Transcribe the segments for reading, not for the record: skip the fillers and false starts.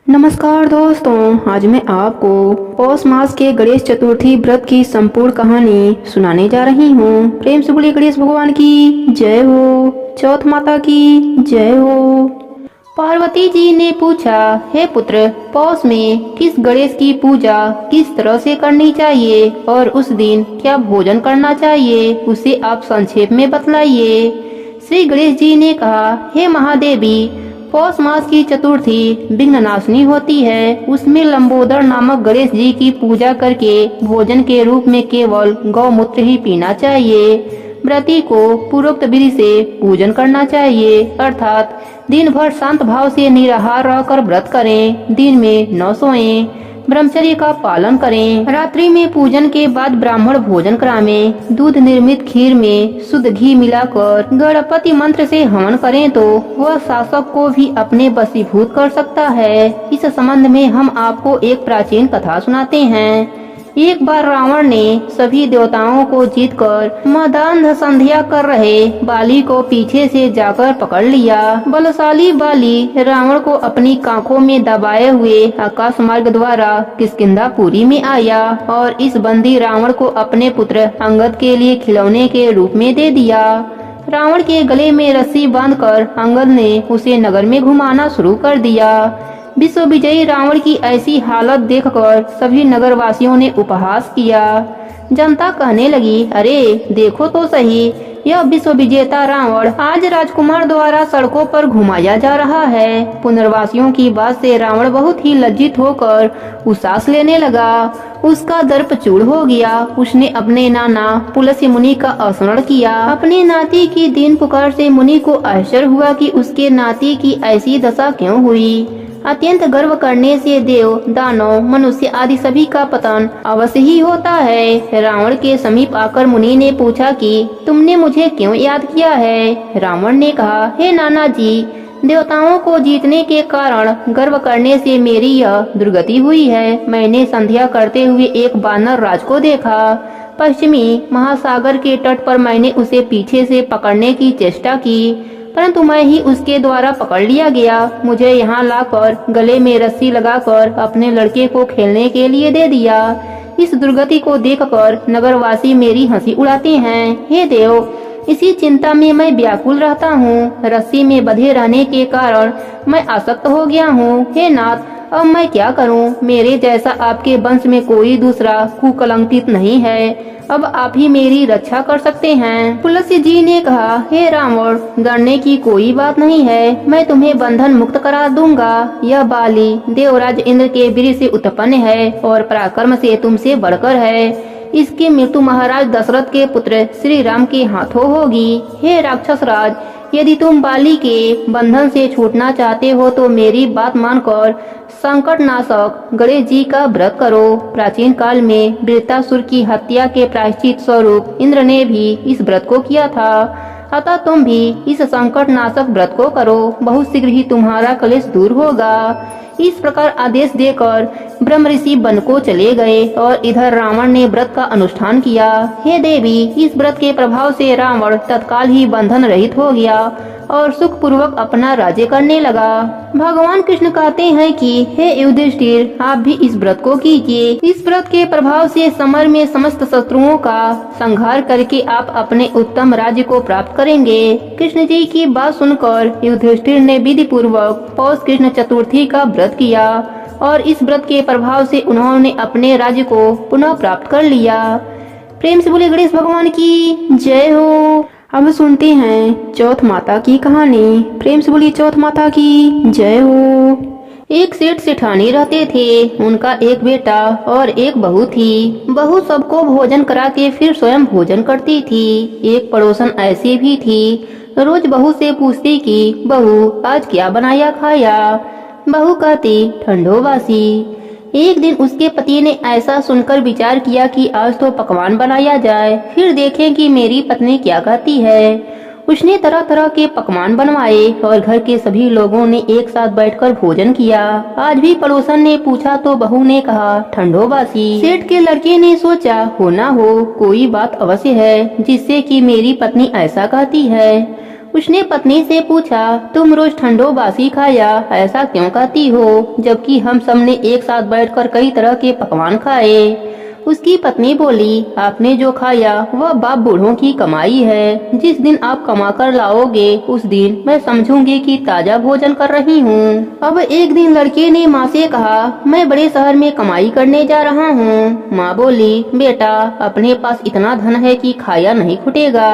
नमस्कार दोस्तों, आज मैं आपको पौष मास के गणेश चतुर्थी व्रत की संपूर्ण कहानी सुनाने जा रही हूँ। प्रेम से बोलिए गणेश भगवान की जय हो, चौथ माता की जय हो। पार्वती जी ने पूछा, हे पुत्र, पौष में किस गणेश की पूजा किस तरह से करनी चाहिए और उस दिन क्या भोजन करना चाहिए, उसे आप संक्षेप में बतलाइए। श्री गणेश जी ने कहा, हे महादेवी, पौष मास की चतुर्थी विघ्न नाशनी होती है। उसमें लंबोदर नामक गणेश जी की पूजा करके भोजन के रूप में केवल गौमूत्र ही पीना चाहिए। व्रती को पूर्वोक्त विधि से पूजन करना चाहिए, अर्थात दिन भर शांत भाव से निराहार रहकर व्रत करें। दिन में न सोएं, ब्रह्मचर्य का पालन करें। रात्रि में पूजन के बाद ब्राह्मण भोजन करावें। दूध निर्मित खीर में शुद्ध घी मिलाकर गणपति मंत्र से हवन करें तो वह शासक को भी अपने वशीभूत कर सकता है। इस संबंध में हम आपको एक प्राचीन कथा सुनाते हैं। एक बार रावण ने सभी देवताओं को जीतकर मदान्ध संध्या कर रहे बाली को पीछे से जाकर पकड़ लिया। बलशाली बाली रावण को अपनी कांखों में दबाए हुए आकाश मार्ग द्वारा किष्किंधापुरी में आया और इस बंदी रावण को अपने पुत्र अंगद के लिए खिलौने के रूप में दे दिया। रावण के गले में रस्सी बांधकर अंगद ने उसे नगर में घुमाना शुरू कर दिया। विश्व विजयी रावण की ऐसी हालत देखकर सभी नगरवासियों ने उपहास किया। जनता कहने लगी, अरे देखो तो सही, यह विश्व विजेता रावण आज राजकुमार द्वारा सड़कों पर घुमाया जा रहा है। पुनर्वासियों की बात से रावण बहुत ही लज्जित होकर उसास लेने लगा। उसका दर्प चूर हो गया। उसने अपने नाना पुलस्य मुनि का स्मरण किया। अपने नाती की दीन पुकार से मुनि को आश्चर्य हुआ कि उसके नाती की ऐसी दशा क्यों हुई। अत्यंत गर्व करने से देव, दानव, मनुष्य आदि सभी का पतन अवश्य ही होता है। रावण के समीप आकर मुनि ने पूछा कि तुमने मुझे क्यों याद किया है। रावण ने कहा, हे नाना जी, देवताओं को जीतने के कारण गर्व करने से मेरी यह दुर्गति हुई है। मैंने संध्या करते हुए एक वानर राज को देखा। पश्चिमी महासागर के तट पर मैंने उसे पीछे से पकड़ने की चेष्टा की, परंतु मैं ही उसके द्वारा पकड़ लिया गया। मुझे यहाँ लाकर गले में रस्सी लगाकर अपने लड़के को खेलने के लिए दे दिया। इस दुर्गति को देखकर नगरवासी मेरी हंसी उड़ाते हैं। हे देव, इसी चिंता में मैं व्याकुल रहता हूँ। रस्सी में बंधे रहने के कारण मैं आसक्त हो गया हूँ। हे नाथ, अब मैं क्या करूँ? मेरे जैसा आपके वंश में कोई दूसरा कुकलंकित नहीं है। अब आप ही मेरी रक्षा कर सकते हैं। तुलसी जी ने कहा, हे रावण, डरने की कोई बात नहीं है। मैं तुम्हें बंधन मुक्त करा दूंगा। यह बाली देवराज इंद्र के वीर से उत्पन्न है और पराक्रम से तुमसे बढ़कर है। इसकी मृत्यु महाराज दशरथ के पुत्र श्री राम के हाथों होगी। हे राक्षस राज, यदि तुम बाली के बंधन से छूटना चाहते हो तो मेरी बात मानकर संकट नाशक गणेश जी का व्रत करो। प्राचीन काल में वृत्रासुर की हत्या के प्रायश्चित स्वरूप इंद्र ने भी इस व्रत को किया था। अतः तुम भी इस संकट नाशक व्रत को करो। बहुत शीघ्र ही तुम्हारा कलेश दूर होगा। इस प्रकार आदेश देकर ब्रह्म ऋषि वन को चले गए और इधर रावण ने व्रत का अनुष्ठान किया। हे देवी, इस व्रत के प्रभाव से रावण तत्काल ही बंधन रहित हो गया और सुख पूर्वक अपना राज्य करने लगा। भगवान कृष्ण कहते हैं कि हे युधिष्ठिर, आप भी इस व्रत को कीजिए। इस व्रत के प्रभाव से समर में समस्त शत्रुओं का संहार करके आप अपने उत्तम राज्य को प्राप्त करेंगे। कृष्ण जी की बात सुनकर युधिष्ठिर ने विधि पूर्वक पौष कृष्ण चतुर्थी का व्रत किया और इस व्रत के प्रभाव से उन्होंने अपने राज्य को पुनः प्राप्त कर लिया। प्रेम से बोले गणेश भगवान की जय हो। अब सुनते हैं चौथ माता की कहानी। प्रेम से बोली चौथ माता की जय हो। एक सेठ सेठानी रहते थे। उनका एक बेटा और एक बहू थी। बहू सबको भोजन करा के फिर स्वयं भोजन करती थी। एक पड़ोसन ऐसी भी थी। रोज बहू से पूछती कि बहू, आज क्या बनाया खाया। बहू कहती, ठंडो बासी। एक दिन उसके पति ने ऐसा सुनकर विचार किया कि आज तो पकवान बनाया जाए, फिर देखें कि मेरी पत्नी क्या कहती है। उसने तरह तरह के पकवान बनवाए और घर के सभी लोगों ने एक साथ बैठकर भोजन किया। आज भी पड़ोसन ने पूछा तो बहू ने कहा, ठंडो बासी। सेठ के लड़के ने सोचा, हो ना हो कोई बात अवश्य है जिससे कि मेरी पत्नी ऐसा कहती है। उसने पत्नी से पूछा, तुम रोज ठंडो बासी खाया ऐसा क्यों कहती हो, जबकि हम सबने एक साथ बैठकर कई तरह के पकवान खाए। उसकी पत्नी बोली, आपने जो खाया वह बाप बूढ़ों की कमाई है। जिस दिन आप कमा कर लाओगे उस दिन मैं समझूंगी कि ताजा भोजन कर रही हूँ। अब एक दिन लड़के ने माँ से कहा, मैं बड़े शहर में कमाई करने जा रहा हूँ। माँ बोली, बेटा अपने पास इतना धन है कि खाया नहीं छूटेगा।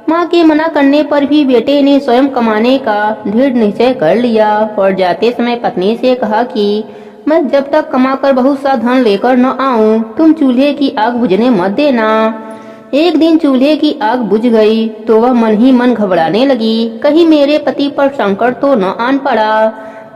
माँ के मना करने पर भी बेटे ने स्वयं कमाने का दृढ़ निश्चय कर लिया और जाते समय पत्नी से कहा कि मैं जब तक कमाकर बहुत सा धन लेकर न आऊं, तुम चूल्हे की आग बुझने मत देना। एक दिन चूल्हे की आग बुझ गई तो वह मन ही मन घबराने लगी, कहीं मेरे पति पर संकट तो न आन पड़ा।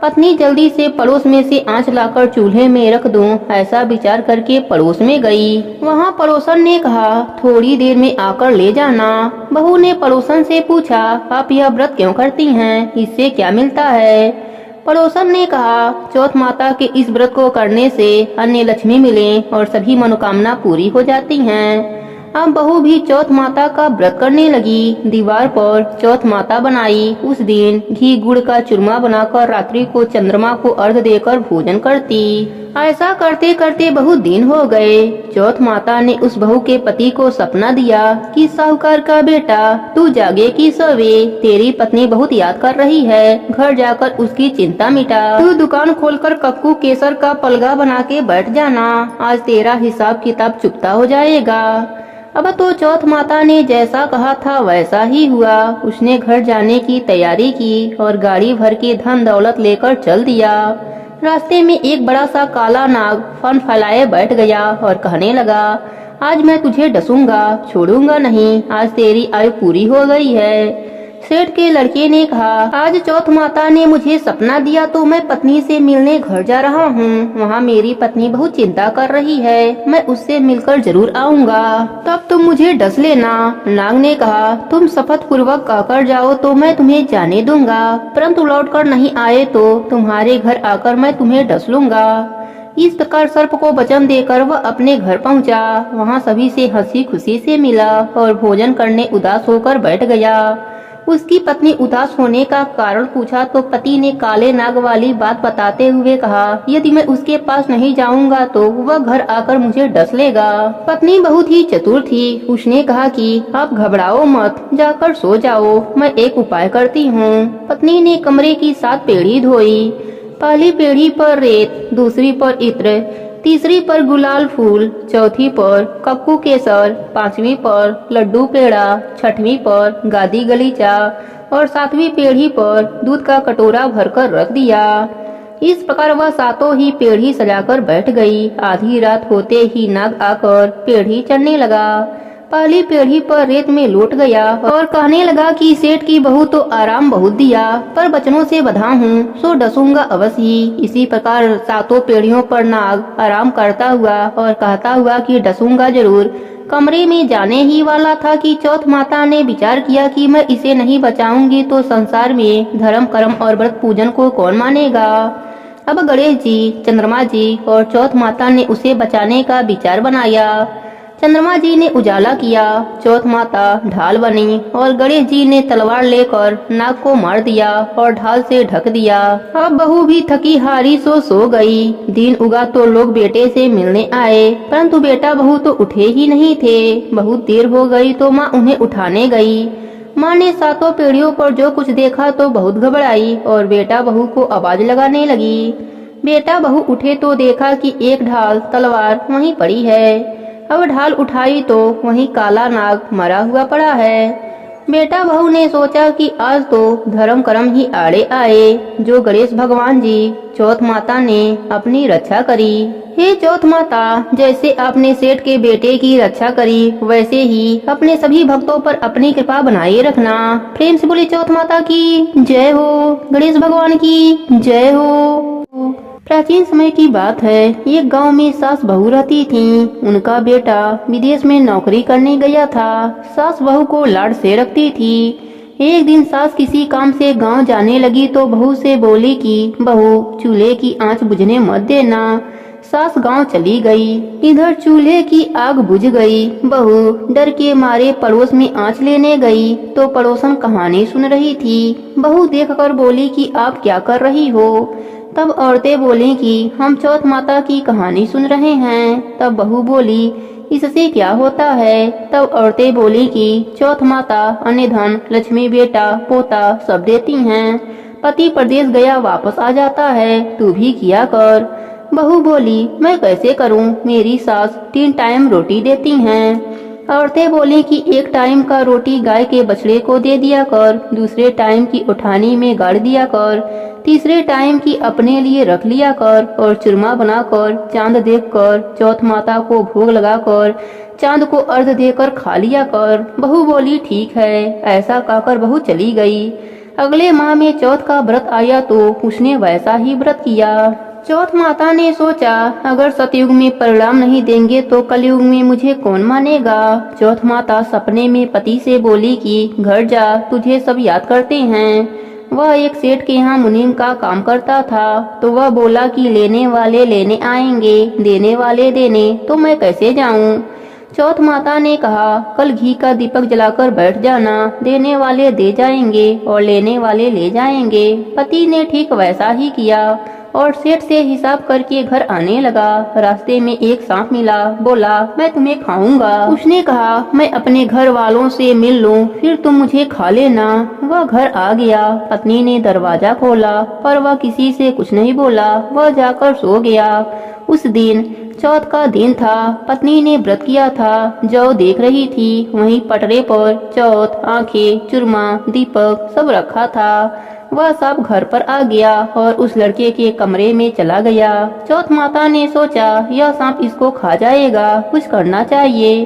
पत्नी जल्दी से पड़ोस में से आंच लाकर चूल्हे में रख दूं, ऐसा विचार करके पड़ोस में गई। वहाँ पड़ोसन ने कहा, थोड़ी देर में आकर ले जाना। बहू ने पड़ोसन से पूछा, आप यह व्रत क्यों करती हैं, इससे क्या मिलता है। पड़ोसन ने कहा, चौथ माता के इस व्रत को करने से अन्य लक्ष्मी मिले और सभी मनोकामना पूरी हो जाती हैं। अब बहू भी चौथ माता का व्रत करने लगी। दीवार पर चौथ माता बनाई। उस दिन घी गुड़ का चूरमा बनाकर रात्रि को चंद्रमा को अर्घ देकर भोजन करती। ऐसा करते करते बहुत दिन हो गए। चौथ माता ने उस बहू के पति को सपना दिया कि साहूकार का बेटा, तू जागे कि सोवे, तेरी पत्नी बहुत याद कर रही है, घर जाकर उसकी चिंता मिटा। तू दुकान खोलकर कक्कू केसर का पलगा बना के बैठ जाना, आज तेरा हिसाब किताब चुकता हो जाएगा। अब तो चौथ माता ने जैसा कहा था वैसा ही हुआ। उसने घर जाने की तैयारी की और गाड़ी भर के धन दौलत लेकर चल दिया। रास्ते में एक बड़ा सा काला नाग फन फैलाए बैठ गया और कहने लगा, आज मैं तुझे डसूंगा, छोड़ूंगा नहीं, आज तेरी आयु पूरी हो गई है। सेठ के लड़के ने कहा, आज चौथ माता ने मुझे सपना दिया तो मैं पत्नी से मिलने घर जा रहा हूँ। वहाँ मेरी पत्नी बहुत चिंता कर रही है, मैं उससे मिलकर जरूर आऊँगा, तब तुम मुझे डस लेना। नाग ने कहा, तुम शपथ पूर्वक कहकर जाओ तो मैं तुम्हें जाने दूंगा, परंतु लौट कर नहीं आए तो तुम्हारे घर आकर मैं तुम्हें डस लूंगा। इस प्रकार सर्प को वचन देकर वह अपने घर पहुँचा। वहाँ सभी से हंसी खुशी से मिला और भोजन करने उदास होकर बैठ गया। उसकी पत्नी उदास होने का कारण पूछा तो पति ने काले नाग वाली बात बताते हुए कहा, यदि मैं उसके पास नहीं जाऊंगा तो वह घर आकर मुझे डस लेगा। पत्नी बहुत ही चतुर थी। उसने कहा कि आप घबराओ मत, जाकर सो जाओ, मैं एक उपाय करती हूँ। पत्नी ने कमरे की 7 पेड़ी धोई। पहली पेड़ी पर रेत, दूसरी पर इत्र, तीसरी पर गुलाल फूल, चौथी पर कक्कू केसर, 5वीं पर लड्डू पेड़ा, 6वीं पर गादी गलीचा और 7वीं पेढ़ी पर दूध का कटोरा भरकर रख दिया। इस प्रकार वह 7 ही पेढ़ी सजाकर बैठ गई। आधी रात होते ही नाग आकर पेढ़ी चढ़ने लगा। पहली पेढ़ी पर रेत में लौट गया और कहने लगा कि सेठ की बहू तो आराम बहुत दिया, पर बचनों से बधा हूँ, सो डसूंगा अवश्य ही। इसी प्रकार 7 पेढ़ियों पर नाग आराम करता हुआ और कहता हुआ कि डसूंगा जरूर कमरे में जाने ही वाला था कि चौथ माता ने विचार किया कि मैं इसे नहीं बचाऊंगी तो संसार में धर्म कर्म और व्रत पूजन को कौन मानेगा। अब गणेश जी, चंद्रमा जी और चौथ माता ने उसे बचाने का विचार बनाया। चंद्रमा जी ने उजाला किया, चौथ माता ढाल बनी और गणेश जी ने तलवार लेकर नाग को मार दिया और ढाल से ढक दिया। अब बहू भी थकी हारी सो गई। दिन उगा तो लोग बेटे से मिलने आए, परंतु बेटा बहू तो उठे ही नहीं थे। बहुत देर हो गई तो माँ उन्हें उठाने गई। माँ ने 7 पेड़ियों पर जो कुछ देखा तो बहुत घबराई और बेटा बहू को आवाज लगाने लगी। बेटा बहू उठे तो देखा कि एक ढाल तलवार वहीं पड़ी है। अब ढाल उठाई तो वहीं काला नाग मरा हुआ पड़ा है। बेटा बहू ने सोचा कि आज तो धर्म कर्म ही आड़े आए, जो गणेश भगवान जी चौथ माता ने अपनी रक्षा करी। हे चौथ माता, जैसे आपने सेठ के बेटे की रक्षा करी वैसे ही अपने सभी भक्तों पर अपनी कृपा बनाए रखना। प्रेम से बोले चौथ माता की जय हो, गणेश भगवान की जय हो। प्राचीन समय की बात है। एक गांव में सास बहू रहती थीं। उनका बेटा विदेश में नौकरी करने गया था। सास बहू को लाड से रखती थी। एक दिन सास किसी काम से गांव जाने लगी तो बहू से बोली कि बहू, चूल्हे की आंच बुझने मत देना, सास गांव चली गई। इधर चूल्हे की आग बुझ गई। बहू डर के मारे पड़ोस में आंच लेने गई तो पड़ोसन कहानी सुन रही थी। बहू देखकर बोली कि आप क्या कर रही हो। तब औरतें बोली कि हम चौथ माता की कहानी सुन रहे हैं। तब बहू बोली इससे क्या होता है। तब औरतें बोली कि चौथ माता अन्य धन, लक्ष्मी, बेटा, पोता सब देती हैं। पति प्रदेश गया वापस आ जाता है, तू भी किया कर। बहू बोली मैं कैसे करूं, मेरी सास 3 टाइम रोटी देती हैं। औरतें बोली कि 1 टाइम का रोटी गाय के बछड़े को दे दिया कर, दूसरे टाइम की उठानी में गाड़ दिया कर, तीसरे टाइम की अपने लिए रख लिया कर और चूरमा बनाकर चांद देखकर चौथ माता को भोग लगाकर चांद को अर्घ देकर खा लिया कर। बहू बोली ठीक है। ऐसा कहकर बहू चली गई। अगले माह में चौथ का व्रत आया तो उसने वैसा ही व्रत किया। चौथ माता ने सोचा अगर सतयुग में परिणाम नहीं देंगे तो कलयुग में मुझे कौन मानेगा। चौथ माता सपने में पति से बोली कि घर जा, तुझे सब याद करते हैं। वह एक सेठ के यहाँ मुनीम का काम करता था तो वह बोला कि लेने वाले लेने आएंगे, देने वाले देने, तो मैं कैसे जाऊं। चौथ माता ने कहा कल घी का दीपक जलाकर बैठ जाना, देने वाले दे जाएंगे और लेने वाले ले जाएंगे। पति ने ठीक वैसा ही किया और सेठ से हिसाब करके घर आने लगा। रास्ते में एक सांप मिला, बोला मैं तुम्हें खाऊंगा। उसने कहा मैं अपने घर वालों से मिल लूं, फिर तुम मुझे खा लेना। वह घर आ गया। पत्नी ने दरवाजा खोला पर वह किसी से कुछ नहीं बोला, वह जाकर सो गया। उस दिन चौथ का दिन था। पत्नी ने व्रत किया था, जौ देख रही थी। वहीं पटरे पर चौथ, आंखें, चूरमा, दीपक सब रखा था। वह सब घर पर आ गया और उस लड़के के कमरे में चला गया। चौथ माता ने सोचा यह सांप इसको खा जाएगा, कुछ करना चाहिए।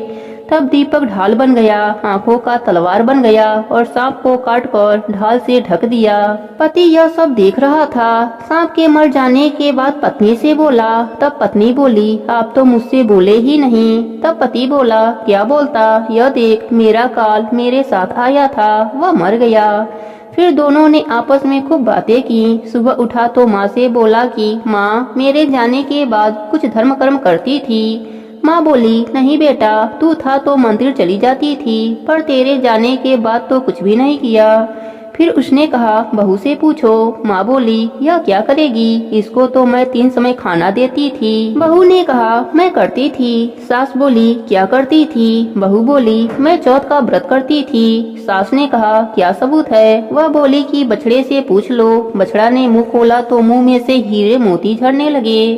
तब दीपक ढाल बन गया, आंखों का तलवार बन गया और सांप को काट कर ढाल से ढक दिया। पति यह सब देख रहा था। सांप के मर जाने के बाद पत्नी से बोला। तब पत्नी बोली आप तो मुझसे बोले ही नहीं। तब पति बोला क्या बोलता, यह देख मेरा काल मेरे साथ आया था, वह मर गया। फिर दोनों ने आपस में खूब बातें की। सुबह उठा तो माँ से बोला कि माँ मेरे जाने के बाद कुछ धर्म कर्म करती थी। माँ बोली नहीं बेटा, तू था तो मंदिर चली जाती थी, पर तेरे जाने के बाद तो कुछ भी नहीं किया। फिर उसने कहा बहू से पूछो। माँ बोली यह क्या करेगी, इसको तो मैं 3 समय खाना देती थी। बहू ने कहा मैं करती थी। सास बोली क्या करती थी। बहू बोली मैं चौथ का व्रत करती थी। सास ने कहा क्या सबूत है। वह बोली कि बछड़े से पूछ लो। बछड़ा ने मुंह खोला तो मुंह में से हीरे मोती झड़ने लगे।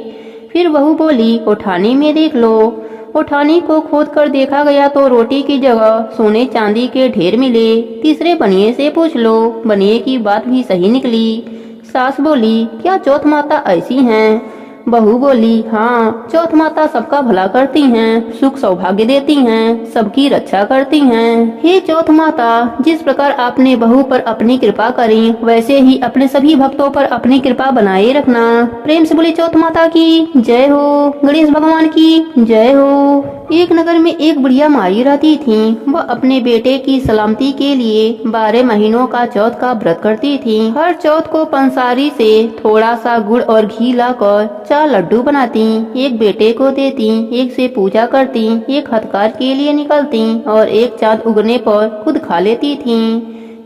फिर बहू बोली उठानी में देख लो। उठानी को खोद कर देखा गया तो रोटी की जगह सोने चांदी के ढेर मिले। तीसरे बनिए से पूछ लो। बनिए की बात भी सही निकली। सास बोली क्या चौथ माता ऐसी हैं। बहू बोली हाँ, चौथ माता सबका भला करती हैं, सुख सौभाग्य देती हैं, सबकी रक्षा करती हैं। हे चौथ माता, जिस प्रकार आपने बहू पर अपनी कृपा करी वैसे ही अपने सभी भक्तों पर अपनी कृपा बनाए रखना। प्रेम से बोली चौथ माता की जय हो, गणेश भगवान की जय हो। एक नगर में एक बुढ़िया माई रहती थी। वह अपने बेटे की सलामती के लिए 12 महीनों का चौथ का व्रत करती थी। हर चौथ को पंसारी से थोड़ा सा गुड़ और घी लाकर 4 लड्डू बनाती, एक बेटे को देती, एक से पूजा करती, एक हथकार के लिए निकलती और एक चांद उगने पर खुद खा लेती थी।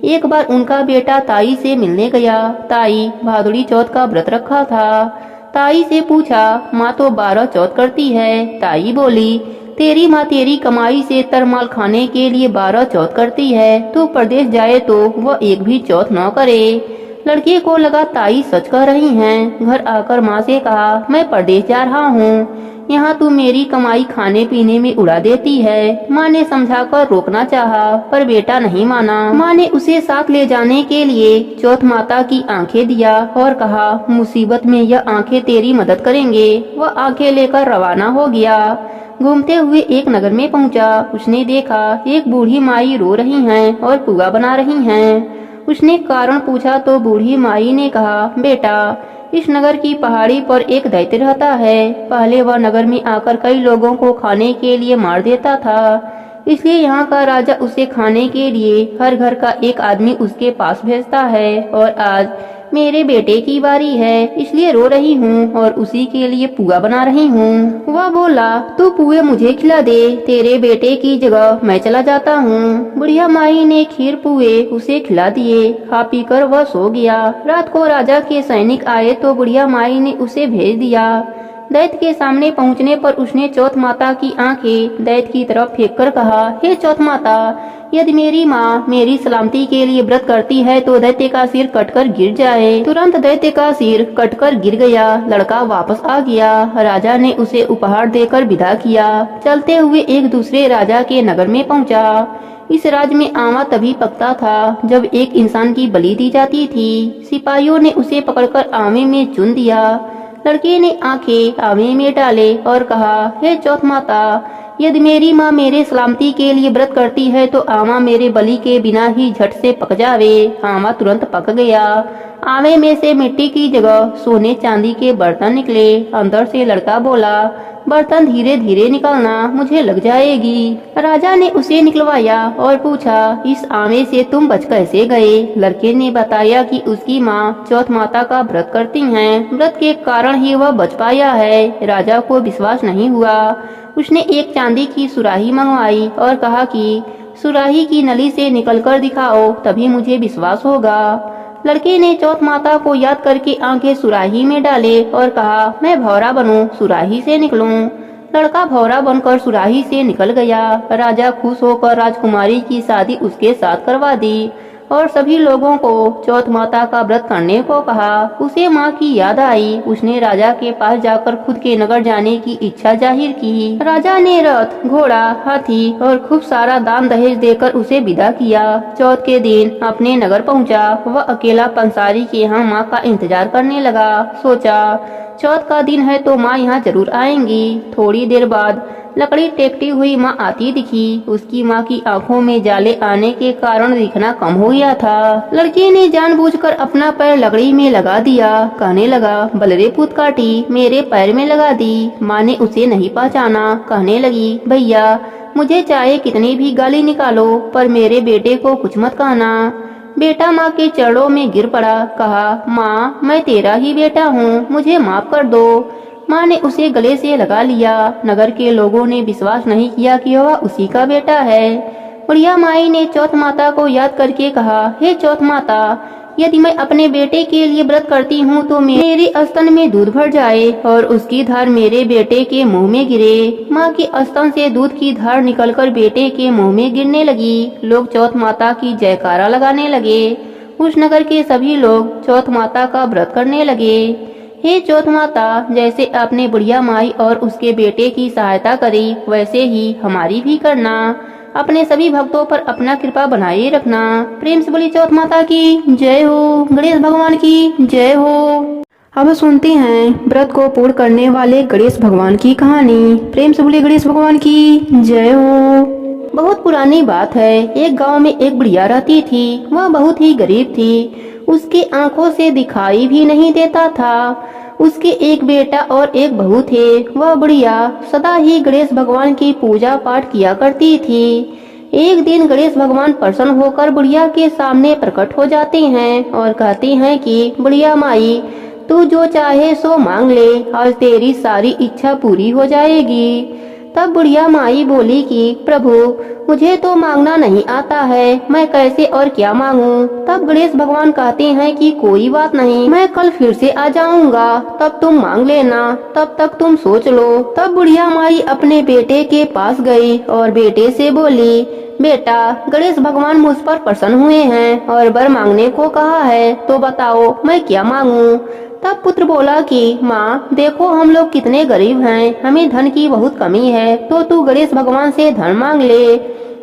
एक बार उनका बेटा ताई से मिलने गया। ताई भादुड़ी चौथ का व्रत रखा था। ताई से पूछा माँ तो 12 चौथ करती है। ताई बोली तेरी माँ तेरी कमाई से तरमाल खाने के लिए 12 चौथ करती है, तो प्रदेश जाए तो वह एक भी चौथ न करे। लड़के को लगा ताई सच कह रही हैं। घर आकर माँ से कहा मैं प्रदेश जा रहा हूँ, यहाँ तू मेरी कमाई खाने पीने में उड़ा देती है। माँ ने समझाकर रोकना चाहा पर बेटा नहीं माना। माँ ने उसे साथ ले जाने के लिए चौथ माता की आंखें दिया और कहा मुसीबत में यह आंखें तेरी मदद करेंगे। वह आंखें लेकर रवाना हो गया। घूमते हुए एक नगर में पहुंचा। उसने देखा एक बूढ़ी माई रो रही हैं और पुआ बना रही हैं। उसने कारण पूछा तो बूढ़ी माई ने कहा बेटा, इस नगर की पहाड़ी पर एक दैत्य रहता है। पहले वह नगर में आकर कई लोगों को खाने के लिए मार देता था। इसलिए यहाँ का राजा उसे खाने के लिए हर घर का एक आदमी उसके पास भेजता है। और आज मेरे बेटे की बारी है, इसलिए रो रही हूँ और उसी के लिए पुआ बना रही हूँ। वह बोला, तू पुए मुझे खिला दे, तेरे बेटे की जगह मैं चला जाता हूँ। बुढ़िया माई ने खीर पुए उसे खिला दिए। खा पी कर वह सो गया। रात को राजा के सैनिक आए तो बुढ़िया माई ने उसे भेज दिया। दैत्य के सामने पहुंचने पर उसने चौथ माता की आंखें दैत्य की तरफ फेंक कर कहा, हे चौथ माता, यदि मेरी माँ मेरी सलामती के लिए व्रत करती है तो दैत्य का सिर कटकर गिर जाए। तुरंत दैत्य का सिर कटकर गिर गया। लड़का वापस आ गया। राजा ने उसे उपहार देकर विदा किया। चलते हुए एक दूसरे राजा के नगर में पहुंचा। इस राज्य में आमा तभी पकता था जब एक इंसान की बलि दी जाती थी। सिपाहियों ने उसे पकड़कर आमे में चुन दिया। लड़के ने आंखें आमे में डाले और कहा, हे चौथ माता, यदि मेरी माँ मेरे सलामती के लिए व्रत करती है तो आमा मेरे बलि के बिना ही झट से पक जावे। आमा तुरंत पक गया। आमे में से मिट्टी की जगह सोने चांदी के बर्तन निकले। अंदर से लड़का बोला, बर्तन धीरे धीरे निकालना, मुझे लग जाएगी। राजा ने उसे निकलवाया और पूछा, इस आमे से तुम बच कैसे गए? लड़के ने बताया कि उसकी माँ चौथ माता का व्रत करती हैं। व्रत के कारण ही वह बच पाया है। राजा को विश्वास नहीं हुआ। उसने एक चांदी की सुराही मंगवाई और कहा कि सुराही की नली से निकलकर दिखाओ, तभी मुझे विश्वास होगा। लड़के ने चौथ माता को याद करके आंखें सुराही में डाले और कहा, मैं भौरा बनूं, सुराही से निकलूं। लड़का भौरा बनकर सुराही से निकल गया। राजा खुश होकर राजकुमारी की शादी उसके साथ करवा दी और सभी लोगों को चौथ माता का व्रत करने को कहा। उसे माँ की याद आई। उसने राजा के पास जाकर खुद के नगर जाने की इच्छा जाहिर की। राजा ने रथ, घोड़ा, हाथी और खूब सारा दान दहेज देकर उसे विदा किया। चौथ के दिन अपने नगर पहुँचा। वह अकेला पंसारी के यहाँ माँ का इंतजार करने लगा। सोचा, चौथ का दिन है तो माँ यहाँ जरूर आएंगी। थोड़ी देर बाद लकड़ी टेकती हुई माँ आती दिखी। उसकी माँ की आंखों में जाले आने के कारण दिखना कम हो गया था। लड़के ने जानबूझकर अपना पैर लकड़ी में लगा दिया। कहने लगा, बलरे पूत काटी, मेरे पैर में लगा दी। माँ ने उसे नहीं पहचाना। कहने लगी, भैया, मुझे चाहे कितनी भी गाली निकालो पर मेरे बेटे को कुछ मत कहना। बेटा माँ के चरणों में गिर पड़ा। कहा, माँ, मैं तेरा ही बेटा हूँ, मुझे माफ कर दो। माँ ने उसे गले से लगा लिया। नगर के लोगों ने विश्वास नहीं किया कि वह उसी का बेटा है। बुढ़िया माई ने चौथ माता को याद करके कहा, हे चौथ माता, यदि मैं अपने बेटे के लिए व्रत करती हूँ तो मेरे स्तन में दूध भर जाए और उसकी धार मेरे बेटे के मुंह में गिरे। माँ के स्तन से दूध की धार निकलकर बेटे के मुंह में गिरने लगी। लोग चौथ माता की जयकारा लगाने लगे। उस नगर के सभी लोग चौथ माता का व्रत करने लगे। हे चौथ माता, जैसे आपने बुढ़िया माई और उसके बेटे की सहायता करी वैसे ही हमारी भी करना। अपने सभी भक्तों पर अपना कृपा बनाए रखना। प्रेम से बोली चौथ माता की जय हो, गणेश भगवान की जय हो। अब सुनते हैं व्रत को पूर्ण करने वाले गणेश भगवान की कहानी। प्रेम से बोली गणेश भगवान की जय हो। बहुत पुरानी बात है। एक गांव में एक बुढ़िया रहती थी। वह बहुत ही गरीब थी। उसकी आंखों से दिखाई भी नहीं देता था। उसके एक बेटा और एक बहू थे। वह बुढ़िया सदा ही गणेश भगवान की पूजा पाठ किया करती थी। एक दिन गणेश भगवान प्रसन्न होकर बुढ़िया के सामने प्रकट हो जाते हैं और कहते हैं कि बुढ़िया माई, तू जो चाहे सो मांग ले, आज तेरी सारी इच्छा पूरी हो जाएगी। तब बुढ़िया माई बोली कि प्रभु, मुझे तो मांगना नहीं आता है, मैं कैसे और क्या मांगूं? तब गणेश भगवान कहते हैं कि कोई बात नहीं, मैं कल फिर से आ जाऊंगा, तब तुम मांग लेना, तब तक तुम सोच लो। तब बुढ़िया माई अपने बेटे के पास गई और बेटे से बोली, बेटा, गणेश भगवान मुझ पर प्रसन्न हुए हैं और वर मांगने को कहा है, तो बताओ मैं क्या मांगूं? तब पुत्र बोला कि माँ, देखो हम लोग कितने गरीब हैं, हमें धन की बहुत कमी है, तो तू गणेश भगवान से धन मांग ले।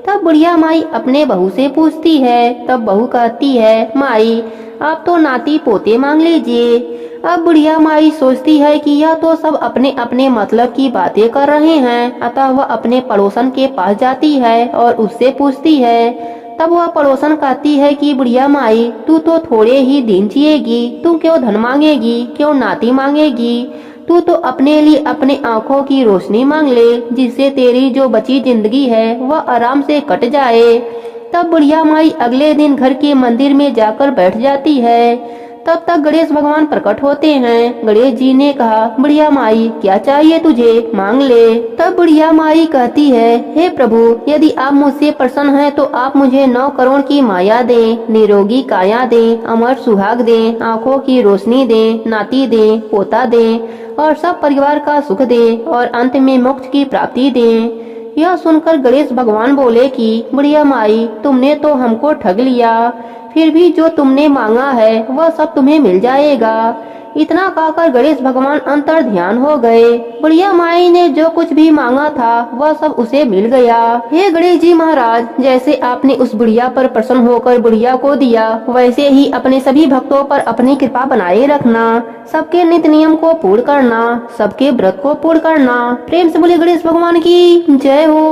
तब बुढ़िया माई अपने बहू से पूछती है। तब बहू कहती है, माई, आप तो नाती पोते मांग लीजिए। अब बुढ़िया माई सोचती है कि यह तो सब अपने अपने मतलब की बातें कर रहे हैं, अतः वह अपने पड़ोसन के पास जाती है और उससे पूछती है। तब वह पड़ोसन कहती है कि बुढ़िया माई, तू तो थोड़े ही दिन जिएगी, तू क्यों धन मांगेगी, क्यों नाती मांगेगी? तू तो अपने लिए अपने आँखों की रोशनी मांग ले, जिससे तेरी जो बची जिंदगी है वह आराम से कट जाए। तब बुढ़िया माई अगले दिन घर के मंदिर में जाकर बैठ जाती है। तब तक गणेश भगवान प्रकट होते हैं। गणेश जी ने कहा, बुढ़िया माई क्या चाहिए तुझे, मांग ले। तब बुढ़िया माई कहती है, हे प्रभु, यदि आप मुझसे प्रसन्न हैं तो आप मुझे 9 करोड़ की माया दें, निरोगी काया दें, अमर सुहाग दें, आंखों की रोशनी दें, नाती दें, पोता दें और सब परिवार का सुख दें और अंत में मोक्ष की प्राप्ति दें। यह सुनकर गणेश भगवान बोले कि बुढ़िया माई, तुमने तो हमको ठग लिया, फिर भी जो तुमने मांगा है वह सब तुम्हें मिल जाएगा। इतना कहकर गणेश भगवान अंतर ध्यान हो गए। बुढ़िया माई ने जो कुछ भी मांगा था वह सब उसे मिल गया। हे गणेश जी महाराज, जैसे आपने उस बुढ़िया पर प्रसन्न होकर बुढ़िया को दिया, वैसे ही अपने सभी भक्तों पर अपनी कृपा बनाए रखना। सबके नित्य नियम को पूर्ण करना, सबके व्रत को पूर्ण करना। प्रेम से बोले गणेश भगवान की जय हो।